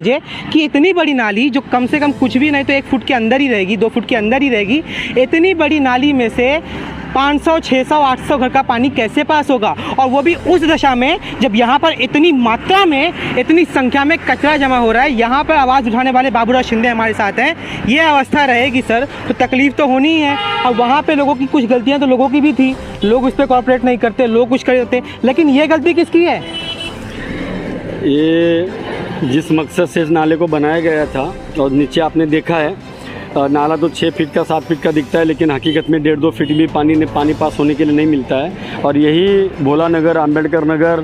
जे कि इतनी बड़ी नाली जो कम से कम कुछ भी नहीं तो 1 फुट के अंदर ही रहेगी, 2 फुट के अंदर ही रहेगी, इतनी बड़ी नाली में से 500, 600, 800 घर का पानी कैसे पास होगा? और वो भी उस दशा में जब यहाँ पर इतनी मात्रा में, इतनी संख्या में कचरा जमा हो रहा है। यहाँ पर आवाज़ उठाने वाले बाबूराव शिंदे हमारे साथ हैं। ये अवस्था रहेगी सर तो तकलीफ तो होनी ही है। और वहाँ पे लोगों की कुछ गलतियाँ तो लोगों की भी थी, लोग उस पर कॉर्पोरेट नहीं करते, लोग कुछ कर देते, लेकिन ये गलती किसकी है? ये जिस मकसद से इस नाले को बनाया गया था, और नीचे आपने देखा है नाला तो 6 फीट का 7 फीट का दिखता है, लेकिन हकीकत में 1.5-2 फीट भी पानी पास होने के लिए नहीं मिलता है। और यही भोला नगर, अम्बेडकर नगर,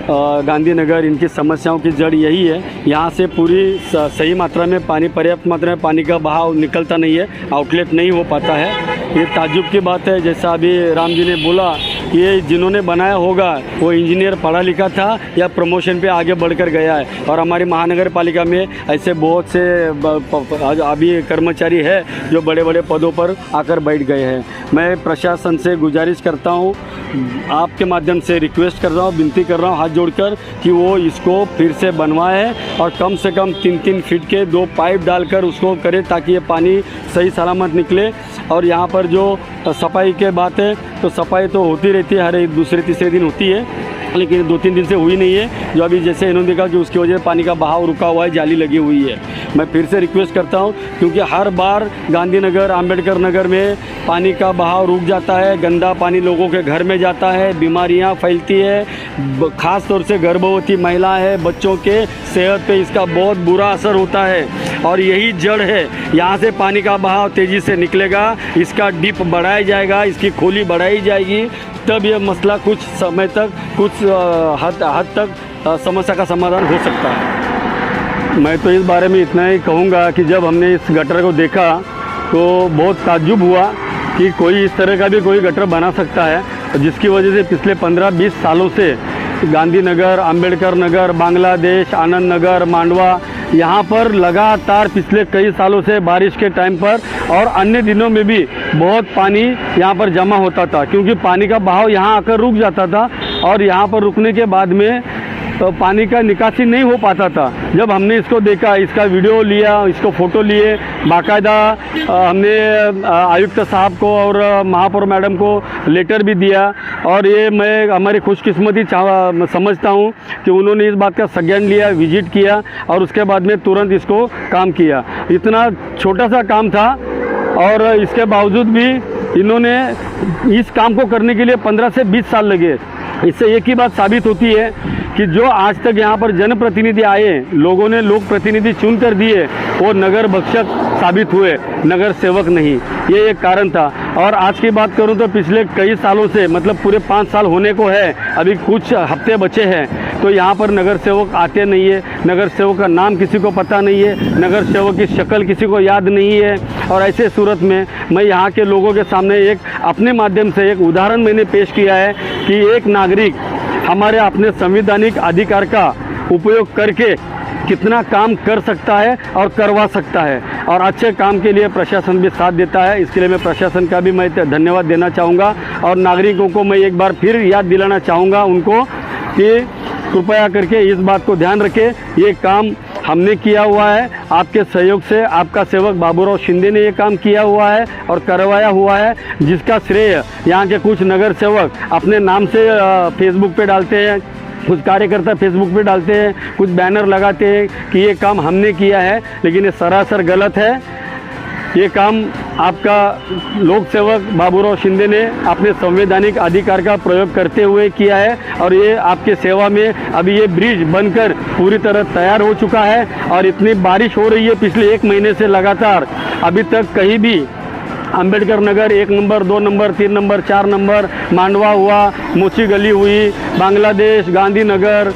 गांधी नगर, इनकी समस्याओं की जड़ यही है। यहाँ से पूरी सही मात्रा में पानी, पर्याप्त मात्रा में पानी का बहाव निकलता नहीं है, आउटलेट नहीं हो पाता है। ये ताज्जुब की बात है। जैसा अभी राम जी ने बोला, ये जिन्होंने बनाया होगा वो इंजीनियर पढ़ा लिखा था या प्रमोशन पे आगे बढ़कर गया है। और हमारी महानगर पालिका में ऐसे बहुत से अभी कर्मचारी है जो बड़े बड़े पदों पर आकर बैठ गए हैं। मैं प्रशासन से गुजारिश करता हूँ, आपके माध्यम से रिक्वेस्ट कर रहा हूँ, विनती कर रहा हूँ हाथ जोड़कर कि वो इसको फिर से बनवाए और कम से कम 3-3 फीट के 2 पाइप डालकर उसको करे, ताकि ये पानी सही सलामत निकले। और यहाँ पर जो सफाई के बात है तो सफाई तो होती रहती है, हर एक दूसरे तीसरे दिन होती है, लेकिन 2-3 दिन से हुई नहीं है। जो अभी जैसे इन्होंने देखा कि उसकी वजह से पानी का बहाव रुका हुआ है, जाली लगी हुई है। मैं फिर से रिक्वेस्ट करता हूं, क्योंकि हर बार गांधीनगर, अम्बेडकर नगर में पानी का बहाव रुक जाता है, गंदा पानी लोगों के घर में जाता है, बीमारियां फैलती है, ख़ास तौर से गर्भवती महिला है, बच्चों के सेहत पे इसका बहुत बुरा असर होता है। और यही जड़ है, यहाँ से पानी का बहाव तेज़ी से निकलेगा, इसका डिप बढ़ाया जाएगा, इसकी खोली बढ़ाई जाएगी, तब यह मसला कुछ समय तक, कुछ हद तक समस्या का समाधान हो सकता है। मैं तो इस बारे में इतना ही कहूँगा कि जब हमने इस गटर को देखा तो बहुत ताज्जुब हुआ कि कोई इस तरह का भी कोई गटर बना सकता है, जिसकी वजह से पिछले 15-20 सालों से गांधीनगर, अम्बेडकर नगर, बांग्लादेश, आनंद नगर, मांडवा, यहाँ पर लगातार पिछले कई सालों से बारिश के टाइम पर और अन्य दिनों में भी बहुत पानी यहाँ पर जमा होता था, क्योंकि पानी का बहाव यहाँ आकर रुक जाता था और यहाँ पर रुकने के बाद में तो पानी का निकासी नहीं हो पाता था। जब हमने इसको देखा, इसका वीडियो लिया, इसको फ़ोटो लिए, बाकायदा हमने आयुक्त साहब को और महापौर मैडम को लेटर भी दिया। और ये मैं हमारी खुशकिस्मती समझता हूँ कि उन्होंने इस बात का संज्ञान लिया, विजिट किया और उसके बाद में तुरंत इसको काम किया। इतना छोटा सा काम था और इसके बावजूद भी इन्होंने इस काम को करने के लिए 15 से 20 साल लगे। इससे एक ही बात साबित होती है कि जो आज तक यहाँ पर जनप्रतिनिधि आए, लोगों ने लोक प्रतिनिधि चुन कर दिए, वो नगर भक्षक साबित हुए, नगर सेवक नहीं। ये एक कारण था। और आज की बात करूँ तो पिछले कई सालों से, मतलब पूरे 5 साल होने को है, अभी कुछ हफ्ते बचे हैं, तो यहाँ पर नगर सेवक आते नहीं है, नगर सेवक का नाम किसी को पता नहीं है, नगर सेवक की शक्ल किसी को याद नहीं है। और ऐसे सूरत में मैं यहाँ के लोगों के सामने एक अपने माध्यम से एक उदाहरण मैंने पेश किया है कि एक नागरिक हमारे अपने संवैधानिक अधिकार का उपयोग करके कितना काम कर सकता है और करवा सकता है। और अच्छे काम के लिए प्रशासन भी साथ देता है। इसके लिए मैं प्रशासन का भी मैं धन्यवाद देना चाहूँगा। और नागरिकों को मैं एक बार फिर याद दिलाना चाहूँगा उनको कि कृपया करके इस बात को ध्यान रखें, ये काम हमने किया हुआ है, आपके सहयोग से आपका सेवक बाबूराव शिंदे ने ये काम किया हुआ है और करवाया हुआ है, जिसका श्रेय यहाँ के कुछ नगर सेवक अपने नाम से फेसबुक पे डालते हैं, कुछ कार्यकर्ता फेसबुक पे डालते हैं, कुछ बैनर लगाते हैं कि ये काम हमने किया है, लेकिन ये सरासर गलत है। ये काम आपका लोक सेवक बाबूराव शिंदे ने अपने संवैधानिक अधिकार का प्रयोग करते हुए किया है। और ये आपके सेवा में अभी ये ब्रिज बनकर पूरी तरह तैयार हो चुका है। और इतनी बारिश हो रही है पिछले 1 महीने से लगातार, अभी तक कहीं भी Ambedkar Nagar 1 number, 2 number, 3 number, 4 number, Mandwa हुआ, मोची गली हुई, बांग्लादेश, गांधी नगर,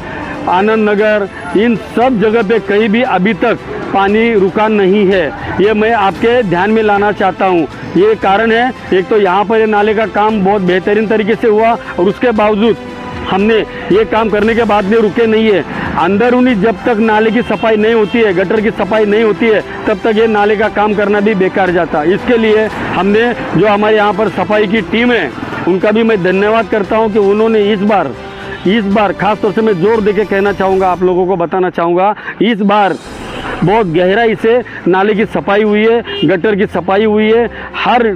आनंद नगर, इन सब जगह पे कहीं भी अभी तक पानी रुका नहीं है। ये मैं आपके ध्यान में लाना चाहता हूँ। ये कारण है, एक तो यहाँ पर ये नाले का काम बहुत बेहतरीन तरीके से हुआ और उसके बावजूद हमने ये काम करने के बाद भी रुके नहीं है। अंदरूनी जब तक नाले की सफाई नहीं होती है, गटर की सफाई नहीं होती है, तब तक ये नाले का काम करना भी बेकार जाता। इसके लिए हमने जो हमारे यहाँ पर सफाई की टीम है, उनका भी मैं धन्यवाद करता हूँ कि उन्होंने इस बार खास तौर से मैं जोर देके कहना चाहूँगा, आप लोगों को बताना चाहूँगा, इस बार बहुत गहराई से नाले की सफाई हुई है, गटर की सफाई हुई है, हर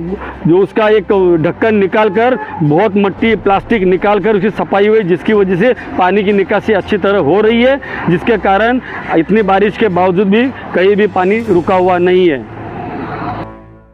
जो उसका एक ढक्कन निकाल कर, बहुत मट्टी प्लास्टिक निकाल कर उसकी सफाई हुई, जिसकी वजह से पानी की निकासी अच्छी तरह हो रही है, जिसके कारण इतनी बारिश के बावजूद भी कहीं भी पानी रुका हुआ नहीं है।